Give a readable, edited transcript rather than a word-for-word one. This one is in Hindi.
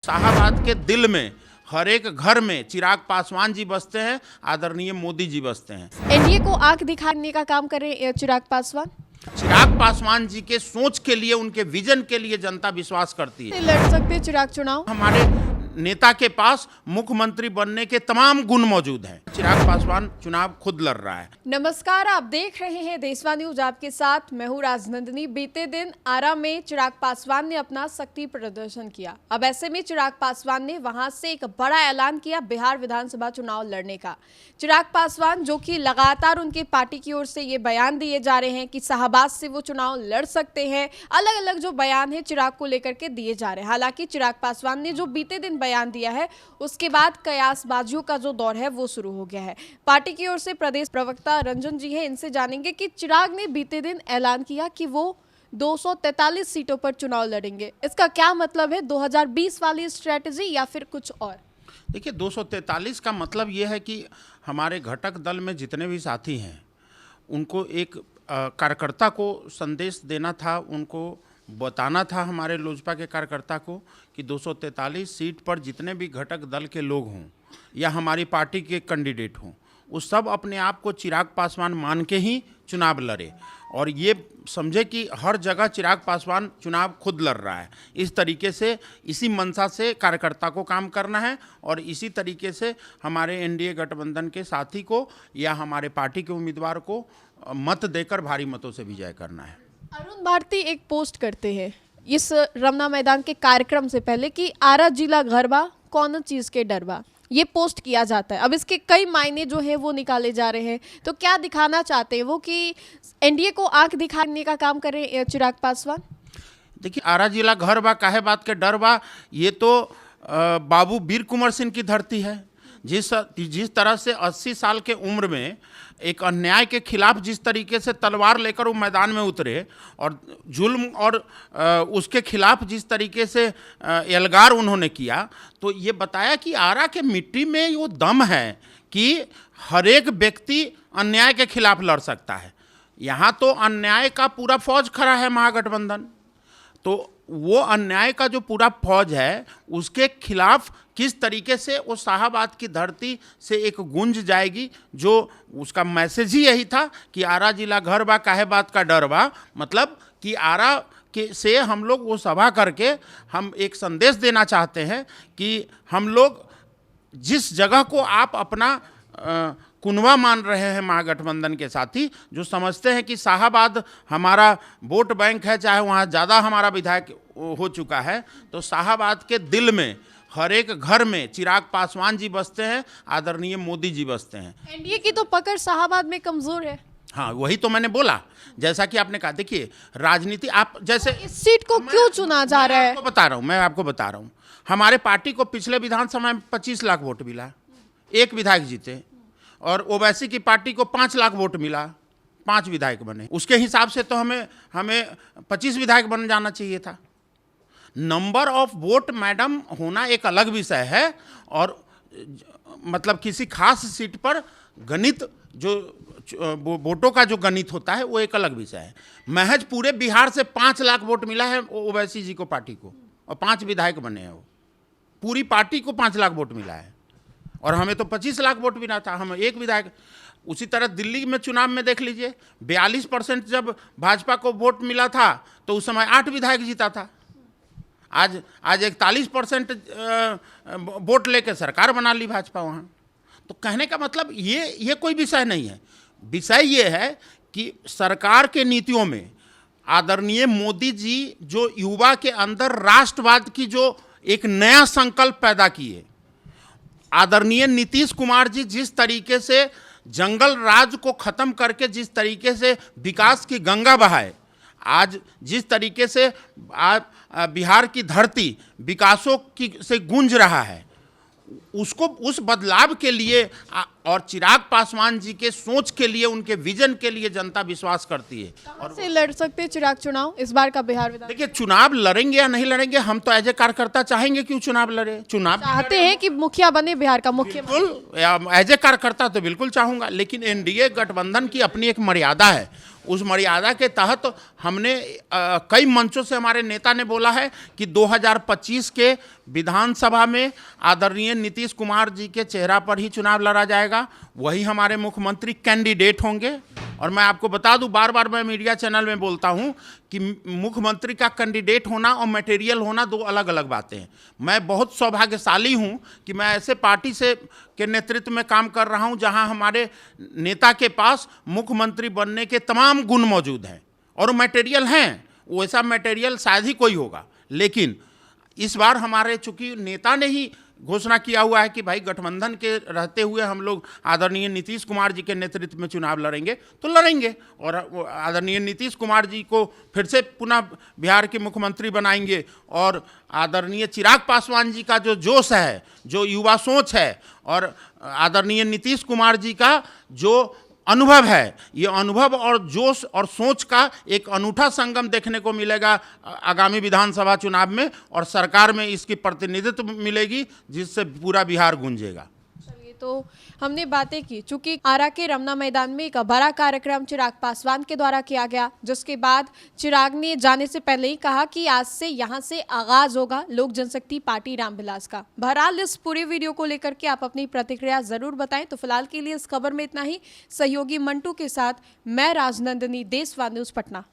शाहाबाद के दिल में हर एक घर में चिराग पासवान जी बसते हैं, आदरणीय मोदी जी बसते हैं। एनडीए को आंख दिखाने का काम कर रहे हैं चिराग पासवान। चिराग पासवान जी के सोच के लिए, उनके विजन के लिए जनता विश्वास करती है। लड़ सकते हैं चिराग चुनाव। हमारे नेता के पास मुख्यमंत्री बनने के तमाम गुण मौजूद हैं। चिराग पासवान चुनाव खुद लड़ रहा है। नमस्कार, आप देख रहे हैं देशवा न्यूज, आपके साथ मैं हूं राजनंदिनी। बीते दिन आरा में चिराग पासवान ने अपना शक्ति प्रदर्शन किया। अब ऐसे में चिराग पासवान ने वहां से एक बड़ा ऐलान किया बिहार विधानसभा चुनाव लड़ने का। चिराग पासवान, जो कि लगातार उनके पार्टी की ओर से ये बयान दिए जा रहे हैं कि शाहबाद से वो चुनाव लड़ सकते हैं, अलग अलग जो बयान है चिराग को लेकर के दिए जा रहे हैं। हालांकि चिराग पासवान ने जो बीते दिन बयान दिया है, उसके बाद कयासबाजियों का जो दौर है वो शुरू हो गया है। पार्टी की ओर से प्रदेश प्रवक्ता रंजन जी हैं, इनसे जानेंगे कि चिराग ने बीते दिन ऐलान किया कि वो 243 सीटों पर चुनाव लड़ेंगे। इसका क्या मतलब है? 2020 वाली स्ट्रेटजी या फिर कुछ और? देखिए, 243 का मतलब ये है कि हमारे घटक दल में जितने भी साथी हैं, उनको एक कार्यकर्ता को संदेश देना था, उनको बताना था हमारे लोजपा के कार्यकर्ता को कि 243 सीट पर जितने भी घटक दल के लोग हों या हमारी पार्टी के कैंडिडेट हों, वो सब अपने आप को चिराग पासवान मान के ही चुनाव लड़े और ये समझे कि हर जगह चिराग पासवान चुनाव खुद लड़ रहा है। इस तरीके से, इसी मंशा से कार्यकर्ता को काम करना है और इसी तरीके से हमारे एनडीए गठबंधन के साथी को या हमारे पार्टी के उम्मीदवार को मत देकर भारी मतों से विजय करना है। अरुण भारती एक पोस्ट करते हैं इस रमना मैदान के कार्यक्रम से पहले कि आरा जिला घरबा कौन चीज के डरबा, ये पोस्ट किया जाता है। अब इसके कई मायने जो है वो निकाले जा रहे हैं, तो क्या दिखाना चाहते हैं वो कि एनडीए को आंख दिखाने का काम कर रहे हैं चिराग पासवान? देखिए, आरा जिला घर बा काहे बात के डर बा, ये तो बाबू वीर कुंवर सिंह की धरती है। जिस तरह से 80 साल के उम्र में एक अन्याय के खिलाफ जिस तरीके से तलवार लेकर वो मैदान में उतरे और जुल्म और उसके खिलाफ जिस तरीके से एल्गार उन्होंने किया, तो ये बताया कि आरा के मिट्टी में वो दम है कि हर एक व्यक्ति अन्याय के खिलाफ लड़ सकता है। यहाँ तो अन्याय का पूरा फौज खड़ा है महागठबंधन, तो वो अन्याय का जो पूरा फौज है उसके खिलाफ किस तरीके से वो शाहाबाद की धरती से एक गूंज जाएगी, जो उसका मैसेज ही यही था कि आरा जिला घर बा काहे बात का डर बा, मतलब कि आरा के से हम लोग वो सभा करके हम एक संदेश देना चाहते हैं कि हम लोग जिस जगह को आप अपना कुनवा मान रहे हैं महागठबंधन के साथी, जो समझते हैं कि शाहाबाद हमारा वोट बैंक है, चाहे वहाँ ज़्यादा हमारा विधायक हो चुका है, तो शाहाबाद के दिल में हर एक घर में चिराग पासवान जी बसते हैं, आदरणीय मोदी जी बसते हैं। एनडीए की तो पकड़ शाहाबाद में कमजोर है। हाँ, वही तो मैंने बोला, जैसा कि आपने कहा। देखिए, राजनीति आप जैसे इस सीट को क्यों चुना जा रहा है? मैं आपको बता रहा हूँ। हमारे पार्टी को पिछले विधानसभा में 25 लाख वोट मिला, एक विधायक जीते, और ओवैसी की पार्टी को 5 लाख वोट मिला, 5 विधायक बने। उसके हिसाब से तो हमें 25 विधायक बन जाना चाहिए था। नंबर ऑफ वोट मैडम होना एक अलग विषय है, और मतलब किसी खास सीट पर गणित, जो वोटों का जो गणित होता है, वो एक अलग विषय है। महज पूरे बिहार से 5 लाख वोट मिला है ओवैसी जी को, पार्टी को, और 5 विधायक बने हैं। वो पूरी पार्टी को 5 लाख वोट मिला है और हमें तो 25 लाख वोट मिला था, हम एक विधायक। उसी तरह दिल्ली में चुनाव में देख लीजिए, 42% जब भाजपा को वोट मिला था तो उस समय 8 विधायक जीता था। आज 41% वोट लेके सरकार बना ली भाजपा वहाँ। तो कहने का मतलब ये कोई विषय नहीं है। विषय ये है कि सरकार के नीतियों में आदरणीय मोदी जी जो युवा के अंदर राष्ट्रवाद की जो एक नया संकल्प पैदा किए, आदरणीय नीतीश कुमार जी जिस तरीके से जंगल राज को खत्म करके जिस तरीके से विकास की गंगा बहाए, आज जिस तरीके से बिहार की धरती विकासों की से गूंज रहा है, उसको, उस बदलाव के लिए और चिराग पासवान जी के सोच के लिए, उनके विजन के लिए जनता विश्वास करती है। और से लड़ सकते चिराग चुनाव इस बार का बिहार विधान? देखिए, चुनाव लड़ेंगे या नहीं लड़ेंगे, हम तो एज ए कार्यकर्ता चाहेंगे कि चुनाव लड़े। चुनाव चाहते हैं कि मुखिया बने बिहार का मुख्यमंत्री? बिल्कुल, एज ए कार्यकर्ता तो बिल्कुल चाहूंगा, लेकिन एनडीए गठबंधन की अपनी एक मर्यादा है। उस मर्यादा के तहत हमने कई मंचों से हमारे नेता ने बोला है कि 2025 के विधानसभा में आदरणीय नीतीश कुमार जी के चेहरा पर ही चुनाव लड़ा जाएगा, वही हमारे मुख्यमंत्री कैंडिडेट होंगे। और मैं आपको बता दूं, बार बार मैं मीडिया चैनल में बोलता हूं कि मुख्यमंत्री का कैंडिडेट होना और मटेरियल होना दो अलग अलग बातें हैं। मैं बहुत सौभाग्यशाली हूं कि मैं ऐसे पार्टी से के नेतृत्व में काम कर रहा हूं जहां हमारे नेता के पास मुख्यमंत्री बनने के तमाम गुण मौजूद हैं और मटेरियल हैं। वैसा मटेरियल शायद ही कोई होगा, लेकिन इस बार हमारे चूंकि नेता ने ही घोषणा किया हुआ है कि भाई गठबंधन के रहते हुए हम लोग आदरणीय नीतीश कुमार जी के नेतृत्व में चुनाव लड़ेंगे, तो लड़ेंगे और आदरणीय नीतीश कुमार जी को फिर से पुनः बिहार के मुख्यमंत्री बनाएंगे। और आदरणीय चिराग पासवान जी का जो जोश है, जो युवा सोच है, और आदरणीय नीतीश कुमार जी का जो अनुभव है, ये अनुभव और जोश और सोच का एक अनूठा संगम देखने को मिलेगा आगामी विधानसभा चुनाव में, और सरकार में इसकी प्रतिनिधित्व मिलेगी जिससे पूरा बिहार गूंजेगा। चलिए, तो हमने बातें की, चूंकि आरा के रमना मैदान में एक बड़ा कार्यक्रम चिराग पासवान के द्वारा किया गया, जिसके बाद चिराग ने जाने से पहले ही कहा कि आज से यहाँ से आगाज होगा लोक जनशक्ति पार्टी रामविलास का। बहरहाल इस पूरे वीडियो को लेकर के आप अपनी प्रतिक्रिया जरूर बताएं। तो फिलहाल के लिए इस खबर में इतना ही। सहयोगी मंटू के साथ मैं राजनंदिनी, देशवान न्यूज पटना।